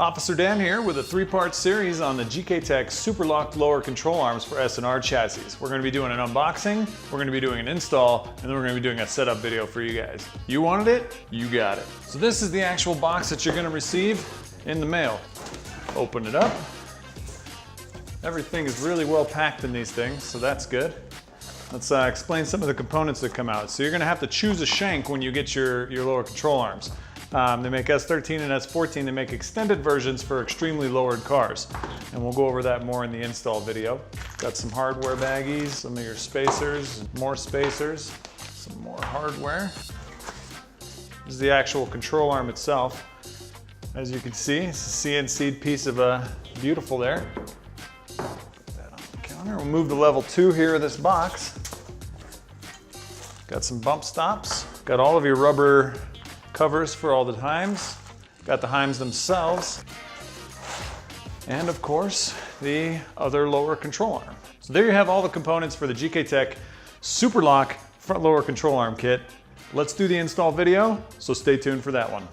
Officer Dan here with a 3-part series on the GKTECH Super Lock lower control arms for S&R chassis. We're going to be doing an unboxing, we're going to be doing an install, and then we're going to be doing a setup video for you guys. You wanted it, you got it. So this is the actual box that you're going to receive in the mail. Open it up. Everything is really well packed in these things, so that's good. Let's explain some of the components that come out. So you're going to have to choose a shank when you get your lower control arms. They make S13 and S14. They make extended versions for extremely lowered cars. And we'll go over that more in the install video. Got some hardware baggies, some of your spacers, more spacers, some more hardware. This is the actual control arm itself. As you can see, it's a CNC'd piece of beautiful there. Put that on the counter. We'll move to level 2 here of this box. Got some bump stops. Got all of your rubber covers for all the heims. Got the heims themselves. And of course, the other lower control arm. So there you have all the components for the GKTECH Super Lock front lower control arm kit. Let's do the install video, so stay tuned for that one.